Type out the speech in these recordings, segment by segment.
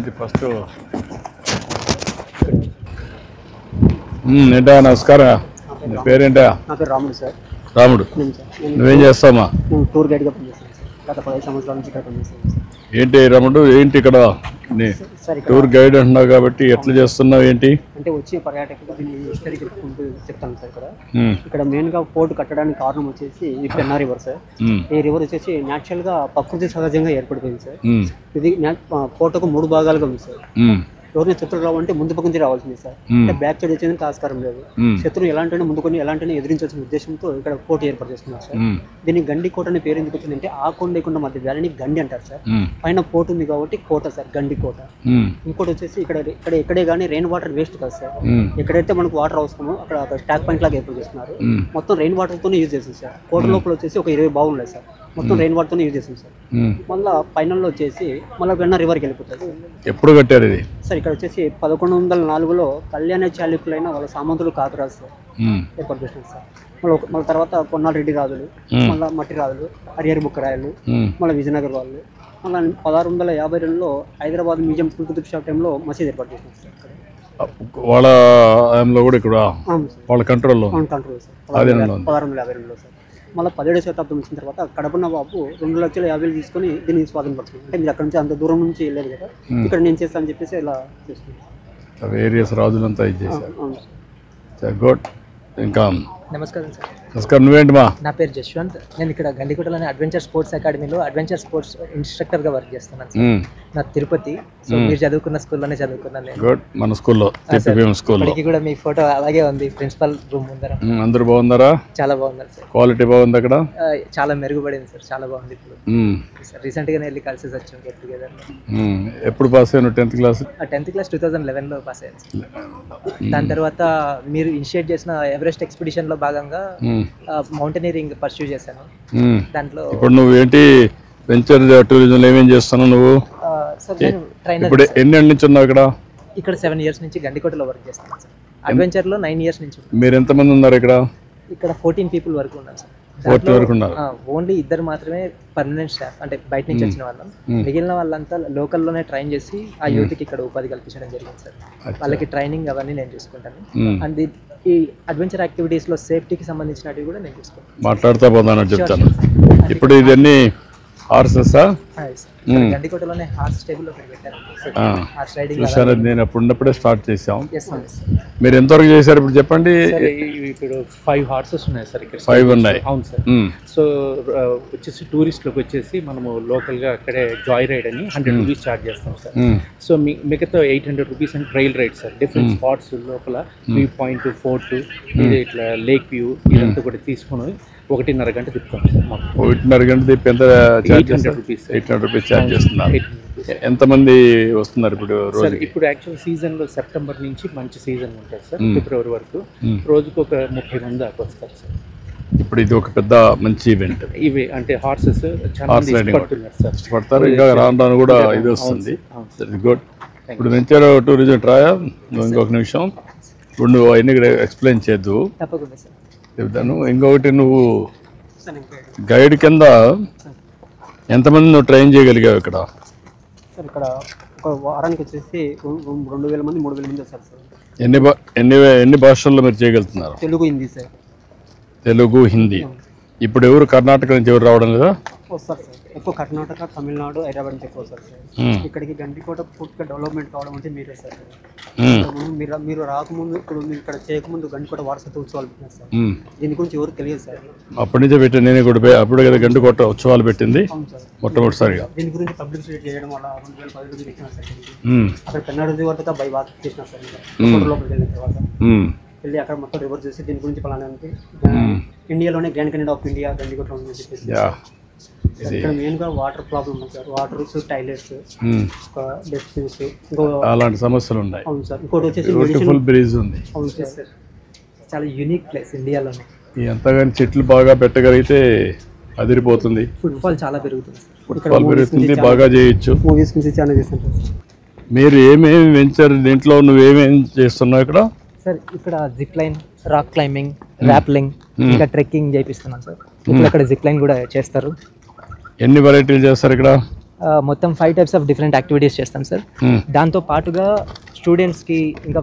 నుంచి ఫస్ట్ ఏంటా నమస్కారం. నీ పేరేంటా? నా పేరు రాముడు సార్. రాముడు, నువ్వేం చేస్తావా? నేను టూర్ గైడ్గా పనిచేస్తాను సార్. గత 15 సంవత్సరాల నుంచి ఇక్కడ పనిచేస్తాను సార్. ఏంటి రాముడు, ఏంటి ఇక్కడ టూర్ గైడ్ అంటున్నావు కాబట్టి ఎట్లా చేస్తున్నావు ఏంటి? అంటే వచ్చే పర్యాటకులు దీన్ని హిస్టరీ చెప్పుకుంటూ చెప్తాను సార్. ఇక్కడ మెయిన్గా పోర్టు కట్టడానికి కారణం వచ్చేసి ఈ పెన్నా రివర్ సార్. ఈ రివర్ వచ్చేసి న్యాచురల్గా ప్రకృతి సహజంగా ఏర్పడిపోయింది సార్. ఇది పోర్టుకు 3 భాగాలుగా ఉంది సార్. ఎవరిని శత్రువు రావాలంటే ముందు పక్క నుంచి రావాల్సింది సార్. అంటే బ్యాక్ సైడ్ వచ్చేందుకు ఆస్కారం లేదు. శత్రువు ఎలాంటి ముందుకొని ఎలాంటి ఎదిరించాల్సిన ఉద్దేశంతో ఇక్కడ కోట ఏర్పాటు చేస్తున్నారు సార్. దీన్ని గండి కోట అనే పేరు ఎందుకు వచ్చిందంటే ఆ కొండ మధ్య వ్యాలీని గండి అంటారు సార్. పైన పోర్ట్ ఉంది కాబట్టి కోట సార్, గండి కోట. ఇంకోటి వచ్చేసి ఇక్కడే కానీ రెయిన్ వాటర్ వేస్ట్ కాదు సార్. ఎక్కడైతే మనకు వాటర్ అవసరమో అక్కడ స్టాక్ పాయింట్ లాగా ఏర్పాటు చేస్తున్నారు. మొత్తం రెయిన్ వాటర్ తోనే యూజ్ చేస్తుంది సార్. కోట లోపల వచ్చేసి ఒక 20 బావులు ఉన్నాయి సార్. మొత్తం రెయిన్ వాటర్ తోనే యూజ్ చేస్తుంది సార్. మళ్ళీ ఫైనల్లో వచ్చేసి మళ్ళీ వెన్న రివర్కి వెళ్ళిపోతుంది. ఎప్పుడు కట్టారు ఇది సార్? ఇక్కడ వచ్చేసి 1104లో కళ్యాణ చాళుక్యులైన వాళ్ళ సామంతులు కాకరాజు సార్ ఏర్పాటు చేసినారు సార్. మళ్ళీ తర్వాత కొన్నాళ్ళ రెడ్డి రాజులు, మళ్ళీ మట్టి రాజులు, హరిహరి బుక్కరాయలు, మళ్ళీ విజయనగర్ వాళ్ళు, మళ్ళీ 1652లో హైదరాబాద్ మ్యూజియం కుతుబ్ షా టైంలో మసీద్ ఏర్పాటు చేసినారు సార్. వాళ్ళ కూడా ఇక్కడ వాళ్ళ కంట్రోల్లో సార్ 1652లో సార్. మళ్ళీ 17వ శతాబ్దం వచ్చిన తర్వాత కడప నవాబు 2,50,000 తీసుకొని దీన్ని స్వాధీనపడుతుంది. అంటే మీరు అక్కడ నుంచి అంత దూరం నుంచి వెళ్ళలేదు కదా, ఇక్కడ నేను చేస్తాను అని చెప్పేసి ఇలా చేస్తున్నాను. వేరియస్ రాజులంతా ఇది చేశారు. గుడ్. ఇంకా నమస్కారం సార్. నమస్కారం. నువ్వేంటి మా? నా పేరు జశ్వంత్. నేను ఇక్కడ గండికోటలోని అడ్వెంచర్ స్పోర్ట్స్ అకాడమీలో అడ్వెంచర్ స్పోర్ట్స్ ఇన్స్ట్రక్టర్గా వర్క్ చేస్తున్నాను సార్. నా తిరుపతి. సో మీరు చదువుకున్న స్కూల్లోనే చదువుకున్నాను నేను. గుడ్. మన స్కూల్లో ఇప్పటికి కూడా మీ ఫోటో అలాగే ఉంది ప్రిన్సిపల్ రూమ్ ముందర. అందరూ బాగున్నారా? చాలా బాగున్నారు సార్. క్వాలిటీ బాగుంది అక్కడ? చాలా మెరుగుపడింది సార్, చాలా బాగుంది. ఇప్పుడు రీసెంట్ గానే వెళ్ళి కలిసి వచ్చాం గెట్ టుగెదర్. ఎప్పుడు పాస్ అయ్యాను? 10th క్లాస్ 2011లో పాస్ అయ్యాను. దాని తర్వాత మీరు ఇనిషియేట్ చేసిన ఎవరెస్ట్ ఎక్స్పిడిషన్ లో భాగంగా మౌంటైనరింగ్ పర్స్యూ చేశాను. దాంట్లో ఇప్పుడు నువ్వు ఏంటి వెంచర్ టూరిజం ఏమేం చేస్తున్నావు నువ్వు? ఇప్పుడు ఎన్ని ఏళ్ళ నుంచి ఉన్నావు ఇక్కడ? ఇక్కడ 7 years నుంచి గండికోటలో వర్క్ చేస్తాను సార్. అడ్వెంచర్ లో 9 years నుంచి. మీరు ఎంతమంది ఉన్నారు ఇక్కడ? ఇక్కడ 14 people వరకు ఉన్నారు సార్. 40 వరకు ఉన్నారు. ఓన్లీ 2 మాత్రమే పర్మనెంట్ స్టాఫ్, అంటే బయట నుంచి వచ్చిన వాళ్ళం. మిగిలిన వాళ్ళంతా లోకల్లోనే ట్రైన్ చేసి ఆ యూత్కి ఇక్కడ ఉపాధి కల్పించడం జరిగింది సార్. వాళ్ళకి ట్రైనింగ్ అవన్నీ నేను చూసుకుంటాను. అండ్ ఈ అడ్వెంచర్ యాక్టివిటీస్ లో సేఫ్టీకి సంబంధించినవి కూడా నేను చూసుకుంటాను. మాట్లాడుతూ పోతాను చెప్తాను. ఇప్పుడు ఇవన్నీ హార్సెసా? గండికోటలోనే హార్స్ స్టేబుల్ పెట్టారు. చూసారా, నేను అప్పుడు ఉన్నప్పుడే స్టార్ట్ చేసాం. మీరు ఎంతవరకు చేశారు ఇప్పుడు చెప్పండి? ఇప్పుడు 5 horses ఉన్నాయి సార్ ఇక్కడ. 5 ఉన్నాయి. అవును సార్. సో వచ్చేసి టూరిస్ట్లకు వచ్చేసి మనము లోకల్గా అక్కడే జాయ్ రైడ్ అని 100 rupees ఛార్జ్ చేస్తాం సార్. సో మిగతా 800 rupees అని trail ride sir. Different spots లోపల వ్యూ పాయింట్, ఫోర్ట్, ఇది ఇట్లా లేక్ వ్యూ ఇదంతా కూడా తీసుకుని 1.5 గంట తిప్పుతాం సార్. 1.5 గంట తిప్పి ఎంత? 800 rupees. 800 rupees ఛార్జ్ చేస్తున్నారు. ఎంతమంది వస్తున్నారు ఇప్పుడు రోజు? ఇప్పుడు యాక్చువల్ సీజన్ లో సెప్టెంబర్ నుంచి మంచి సీజన్ ఉంటుంది సార్, ఫిబ్రవరి వరకు రోజుకు ఒక 30 మంది దాకా వస్తారు సార్. ఇప్పుడు ఇది ఒక పెద్ద మంచి ఈవెంట్. ఇవి అంటే హార్సెస్ చాలా ఇష్టపడతారు. ఇంకా రాను కూడా ఇది వస్తుంది. గుడ్. ఇప్పుడు వెంచర్ టూరిజం ట్రాయా ఇంకొక నిమిషం ఇప్పుడు నువ్వు అవన్నీ ఎక్స్ప్లెయిన్ చేద్దు చెప్తాను. ఇంకొకటి నువ్వు గైడ్ కింద ఎంతమంది నువ్వు ట్రైన్ చేయగలిగావు ఇక్కడ? సార్ ఇక్కడ ఒక వారానికి వచ్చేసి 2,000 మంది 3,000 మంది వస్తారు సార్. ఎన్ని భాషల్లో మీరు చేయగలుగుతున్నారు? తెలుగు, హిందీ సార్. తెలుగు, హిందీ. ఇప్పుడు ఎవరు కర్ణాటక నుంచి ఎవరు రావడం లేదా? వస్తారు సార్. ఎక్కువ కర్ణాటక, తమిళనాడు, హైదరాబాద్ నుంచి ఎక్కువ వస్తారు సార్. ఇక్కడికి గండికోట పూర్తిగా డెవలప్మెంట్ కావడం అంటే మీరే సార్. మీరు రాకముందు ఇప్పుడు ఇక్కడ చేయకముందు గండికోట వారసత్వ ఉత్సవాలు పెట్టినారు సార్. దీని గురించి ఎవరు తెలియదు సార్. అప్పటి నుంచే పెట్టాను నేను కూడా. అప్పుడు కదా గండికోట ఉత్సవాలు పెట్టింది మొట్టమొదటిసారిగా. దీని గురించి పబ్లిసిటీ చేయడం వల్ల 2010 ఇచ్చినారు సార్. అక్కడ పెన్నాడు వరకు బై వాక్ చేసినారు సార్. లోపలికి వెళ్ళిన తర్వాత వెళ్ళి అక్కడ మొత్తం రివర్స్ చేసి దీని గురించి పలానా ఇండియాలోనే గ్రాండ్ కెనడా ఆఫ్ ఇండియా గండికోటలో ఉందని చెప్పేసి. ఇక్కడ మెయిన్గా వాటర్ ప్రాబ్లమ్ ఉంది సార్. వాటర్స్, టాయిలెట్స్, డస్ట్బిన్స్, అలాంటి సమస్యలు ఉన్నాయి. అవును సార్. ఇంకోటి వచ్చేసి బ్యూటిఫుల్ బ్రిడ్జ్ ఉంది. అవును సార్. చాలా యూనిక్ ప్లేస్ ఇండియాలోనే. ఎంతగాని చెట్లు బాగా పెట్టగలిగితే అదిరిపోతుంది. ఫుట్ఫాల్ చాలా పెరుగుతుంది. ఫుట్ఫాల్ పెరుగుతుంది, బాగా చేయొచ్చు. మూవీస్ నుంచి చాలా చేస్తుంటారు. మీరు ఏమేమి వెంచర్ దీంట్లో నువ్వేమేమి చేస్తున్నావు ఇక్కడ? సార్ ఇక్కడ zip line, rock climbing, rappelling, ఇంకా ట్రెక్కింగ్ చేపిస్తున్నాను సార్. ఇక్కడ జిప్ లైన్ కూడా చేస్తారు. ఎన్ని వెరైటీలు చేస్తారు ఇక్కడ? మొత్తం 5 టైప్స్ ఆఫ్ డిఫరెంట్ యాక్టివిటీస్ చేస్తాం సార్. దాంతో పాటుగా స్టూడెంట్స్కి ఇంకా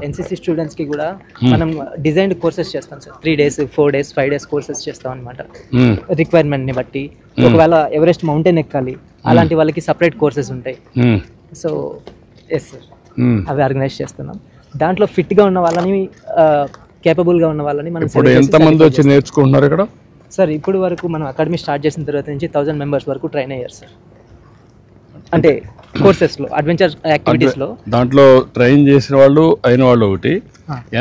ఎన్సీసీ స్టూడెంట్స్కి కూడా మనం డిజైన్డ్ కోర్సెస్ చేస్తాం sir. 3 days 4 days 5 days courses చేస్తాం అనమాట. రిక్వైర్మెంట్ని బట్టి ఒకవేళ ఎవరెస్ట్ మౌంటైన్ ఎక్కాలి అలాంటి వాళ్ళకి సపరేట్ కోర్సెస్ ఉంటాయి. సో ఎస్ సార్, అవి ఆర్గనైజ్ చేస్తున్నాం. దాంట్లో ఫిట్గా ఉన్న వాళ్ళని కేపబుల్గా ఉన్న వాళ్ళని మనం ఎంతమంది వచ్చి నేర్చుకుంటున్నారు ఇక్కడ సార్? ఇప్పుడు వరకు మనం అకాడమీ స్టార్ట్ చేసిన తర్వాత నుంచి 1000 members వరకు ట్రైన్ అయ్యారు సార్. అంటే కోర్సెస్లో అడ్వెంచర్ యాక్టివిటీస్లో దాంట్లో ట్రైన్ చేసిన వాళ్ళు అయిన వాళ్ళు ఒకటి,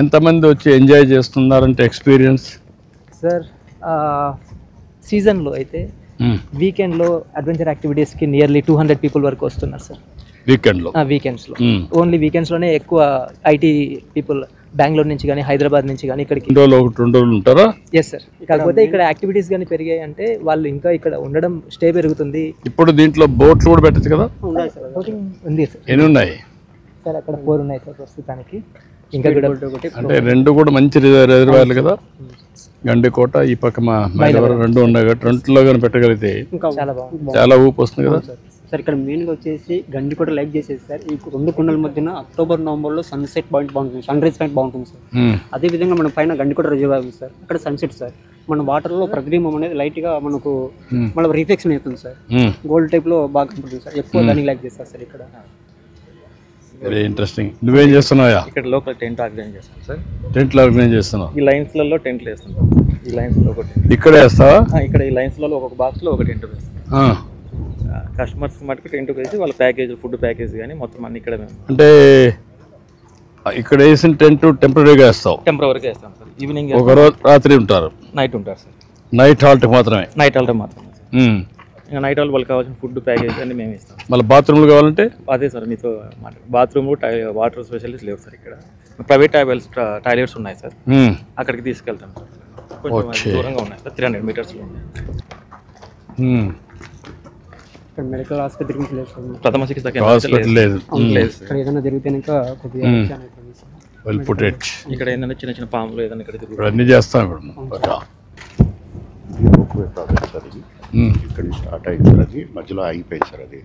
ఎంతమంది వచ్చి ఎంజాయ్ చేస్తున్నారంటే ఎక్స్పీరియన్స్ సార్? సీజన్లో అయితే వీకెండ్లో అడ్వెంచర్ యాక్టివిటీస్కి నియర్లీ 200 people వరకు వస్తున్నారు సార్. వీకెండ్స్లో ఓన్లీ వీకెండ్స్లోనే ఎక్కువ ఐటీ పీపుల్ బెంగళూరు నుంచి కానీ హైదరాబాద్ నుంచి కానీ ఇక్కడికి 2 రోజులు ఉంటారా? Yes sir. కాకపోతే ఇక్కడ యాక్టివిటీస్ కానీ పెరిగాయి అంటే వాళ్ళు ఇంకా ఇక్కడ ఉండడం స్టే పెరుగుతుంది. ఇప్పుడు దీంట్లో బోట్లు కూడా పెట్టచ్చు కదా? బోటింగ్ ఉంది సార్. ఎన్ని ఉన్నాయి సార్? అక్కడ 4 ఉన్నాయి సార్ ప్రస్తుతానికి. ఇంకా కూడా అంటే 2 కూడా మంచి రిజర్వాయర్లు కదా. గండికోట ఈ పక్క మైలవరం 2 ఉన్నాయి కదా. 2లో కానీ పెట్టగలిగితే చాలా బాగుంది, చాలా ఊపు వస్తుంది కదా సార్. ఇక్కడ మెయిన్గా వచ్చేసి గండికోట లైక్ చేసేది సార్. ఈ 2 కొండల మధ్యన అక్టోబర్ నవంబర్లో సన్సెట్ పాయింట్ బాగుంటుంది, సన్ రైజ్ పాయింట్ బాగుంటుంది సార్. అదేవిధంగా మన పైన గండికోట రిజర్వాయర్ ఉంది సార్. అక్కడ సన్సెట్ సార్. మన వాటర్లో ప్రతిబింబం అనేది లైట్గా మనకు మళ్ళీ రిఫ్లెక్షన్ అవుతుంది సార్. గోల్డ్ టైప్లో బాగా కనపడుతుంది సార్. ఎక్కువ దానికి లైక్ చేస్తారు సార్ ఇక్కడ. Very interesting. నువ్వేం చేస్తున్నావా? ఇక్కడ లోకల్ టెంట్ ఆర్గనైజ్ చేస్తాం సార్. టెంట్లు ఆర్గనైజ్ చేస్తున్నావు? ఈ లైన్స్లలో టెంట్లు వేస్తుంటాం. ఈ లైన్స్లో ఒక టెంట్ ఇక్కడే వేస్తావా? ఇక్కడ ఈ లైన్స్లలో ఒక్కొక్క బాక్స్లో ఒక టెంట్ వేస్తాం. కస్టమర్స్ మటుకు టెంట్ వేసి వాళ్ళ ప్యాకేజ్, ఫుడ్ ప్యాకేజ్ కానీ మొత్తం అన్ని ఇక్కడ మేము అంటే ఇక్కడ వేసిన టెంట్ టెంపరీగా వేస్తావు? టెంపరీగా వేస్తాం సార్. ఈవినింగ్ ఒక రోజు రాత్రి ఉంటారు, నైట్ ఉంటారు సార్. నైట్ హాల్ట్ మాత్రమే? నైట్ హాల్ట్ మాత్రమే. ఇంకా నైట్ హాల్ట్ వాళ్ళకి కావాల్సిన ఫుడ్ ప్యాకేజ్ అన్ని మేము ఇస్తాం. మళ్ళీ బాత్రూమ్లు కావాలంటే? అదే సార్, మీతో బాత్రూమ్ వాటర్ స్పెషలిస్ట్ లేవు సార్ ఇక్కడ. ప్రైవేట్ టాయిలెట్స్ ఉన్నాయి సార్, అక్కడికి తీసుకెళ్తాం సార్. కొంచెం దూరంగా ఉన్నాయి సార్, 300 meters ఉన్నాయి. ఇక్కడ మెడికల్ ఆసుపత్రి గురించి లేదు సార్. ప్రథమ చికిత్స హాస్పిటల్ లేదు. ఇక్కడ ఏదైనా జరిగితే కొద్దిగా వెల్ పుట్ ఇట్. ఇక్కడ ఏంటంటే చిన్న చిన్న పాములు ఏదైనా ఇక్కడ ఇప్పుడు అన్ని చేస్తాం. ఇప్పుడు ఇక్కడ స్టార్ట్ అయింది సార్. అది మధ్యలో ఆగిపోయింది సార్. అది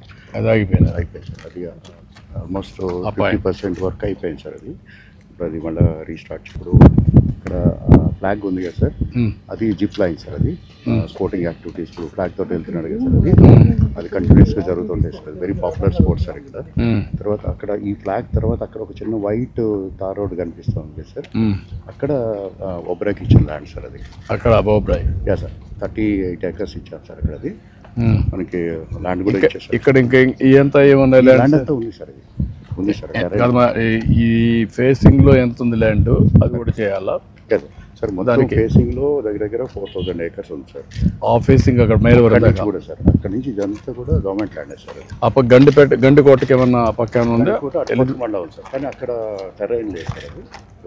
అయిపోయింది సార్. అది ఆల్మోస్ట్ 50% వరకు అయిపోయింది సార్. అది ఇప్పుడు అది మళ్ళీ రీస్టార్ట్. ఇప్పుడు ఇక్కడ ఫ్లాగ్ ఉంది కదా సార్, అది జిప్ లైన్ సార్. అది స్పోర్టింగ్ యాక్టివిటీస్ ఫ్లాగ్ తోటి వెళ్తున్నాడు కదా సార్. అది కంటిన్యూస్గా జరుగుతుంటాయి సార్. అది వెరీ పాపులర్ స్పోర్ట్స్ సార్ ఇక్కడ. తర్వాత అక్కడ ఈ ఫ్లాగ్ తర్వాత అక్కడ ఒక చిన్న వైట్ తార్ రోడ్ కనిపిస్తూ ఉంది సార్. అక్కడ ఒబ్రాయ్కి ఇచ్చిన ల్యాండ్ సార్. అది అక్కడ ఒబ్రాయ్ యా సార్. 38 acres ఇచ్చారు సార్. అక్కడ అది మనకి ల్యాండ్ కూడా ఇచ్చారు. ఇక్కడ ఇంకా ఇదంతా ఏమన్నా ల్యాండ్ అంతా ఉంది సార్. అది ఉంది సార్. ఈ ఫేసింగ్ లో ఎంత ఉంది ల్యాండ్, అది కూడా చేయాలా సార్? మొత్తం ఫేసింగ్ లో దగ్గర 4000 acres ఉంది సార్. ఆ ఫేసింగ్ అక్కడ మైలవరం కూడా సార్. అక్కడ నుంచి ఇదంతా కూడా గవర్నమెంట్ ల్యాండ్ సార్. ఆ పక్క గండికోటకి ఏమన్నా పక్క ఉందా? మళ్ళీ ఉంది సార్, కానీ అక్కడ టెరైన్ లేదు సార్. అది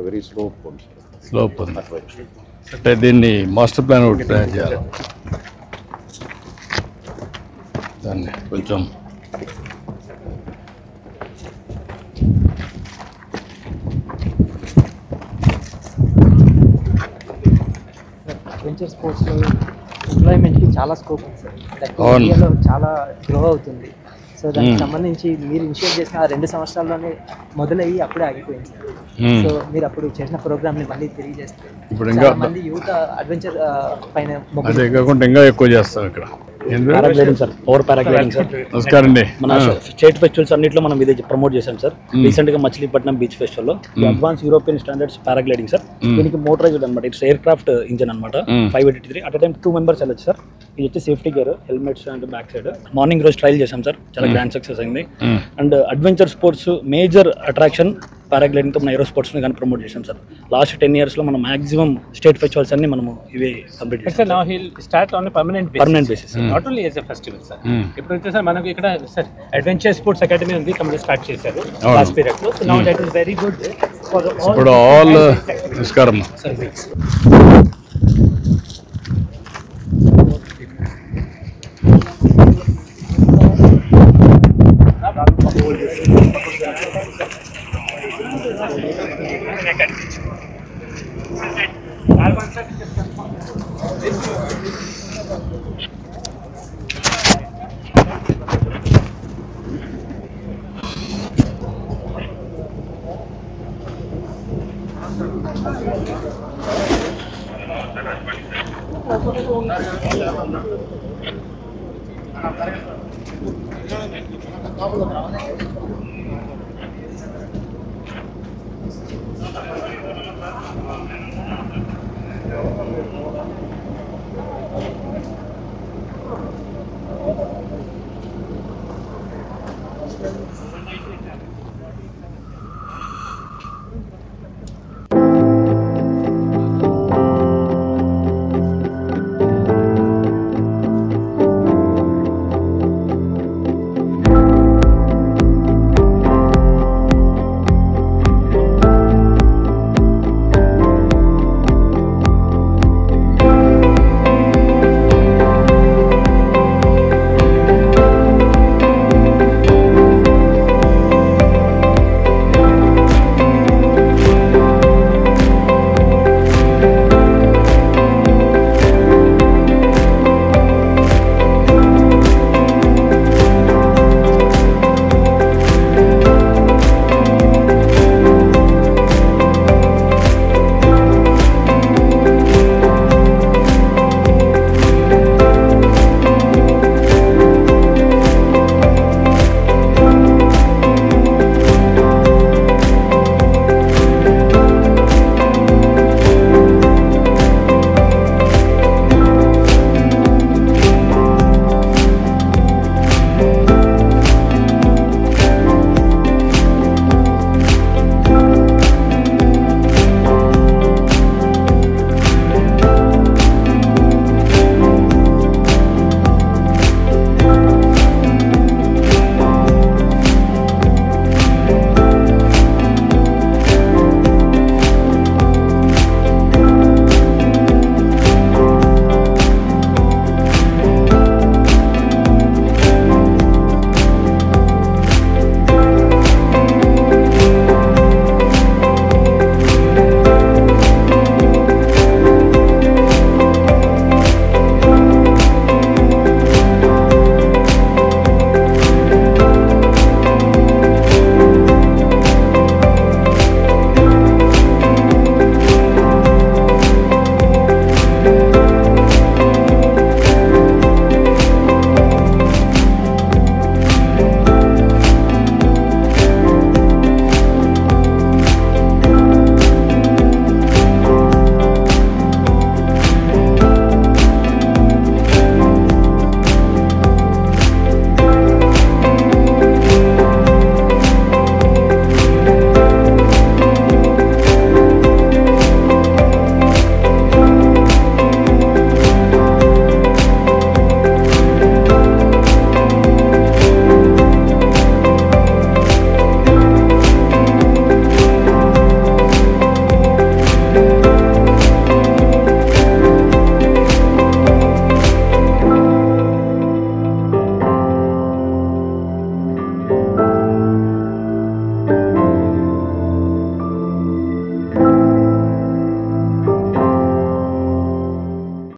వెరీ స్లోప్ ఉంది సార్. స్లోప్ ఉంది అంటే దీన్ని మాస్టర్ ప్లాన్ ఒకటి తయారు చేయాలి. దాన్ని కొంచెం అడ్వెంచర్ స్పోర్ట్స్లో ఎంప్లాయ్మెంట్కి చాలా స్కోప్ ఉంది సార్. ఇండియాలో చాలా గ్రో అవుతుంది. సో దానికి సంబంధించి మీరు ఇనిషియేట్ చేసిన 2 సంవత్సరాల్లోనే మొదలయ్యి అప్పుడే ఆగిపోయింది సార్. సో మీరు అప్పుడు చేసిన ప్రోగ్రామ్ని మళ్ళీ తిరిగి చేస్తే ఇప్పుడు ఇంకా మంది యూత్ అడ్వెంచర్ పైన అదే కాకుండా ఇంకా ఎక్కువ చేస్తాం ఇక్కడ. Paragliding sir, power paragliding sir. నమస్కారం అండి. మన స్టేట్ ఫెస్టివల్స్ అన్నింటిలో మనం ఇది ప్రమోట్ చేశాం సార్. రీసెంట్ గా మచిలీపట్నం బీచ్ ఫెస్టివల్ లో advance European standards paragliding sir. దీనికి మోటరైజ్డ్ అనమాట. ఇట్స్ ఎయిర్ క్రాఫ్ట్ ఇంజన్ అనమాట. 583 అట్ టైం 2 members వెళ్ళచ్చు సార్. ఇది వచ్చి safety gear, helmets and back side. Morning రోజు ట్రైల్ చేశాం సార్, చాలా గ్రాండ్ సక్సెస్ అయింది. And adventure sports major attraction paragliding తో మన ఏరో స్పోర్ట్స్ ని కానీ ప్రమోట్ చేశాం సార్. లాస్ట్ 10 years లో మనం మాక్సిమం స్టేట్ ఫెస్టివల్స్ అన్ని మనం ఇవే కంప్లీట్ చేసాం. Now he'll start on a permanent basis. Not only as a festival sir. ఇప్పుడు వచ్చేసరి మనకు ఇక్కడ సార్ అడ్వెంచర్ స్పోర్ట్స్ అకాడమీ ఉంది, కంప్లీట్ స్టార్ట్ చేశారు లాస్ట్ పీరియడ్ లో. So now that is very good for ఇప్పుడు ఆల్ నమస్కారం సర్వీస్.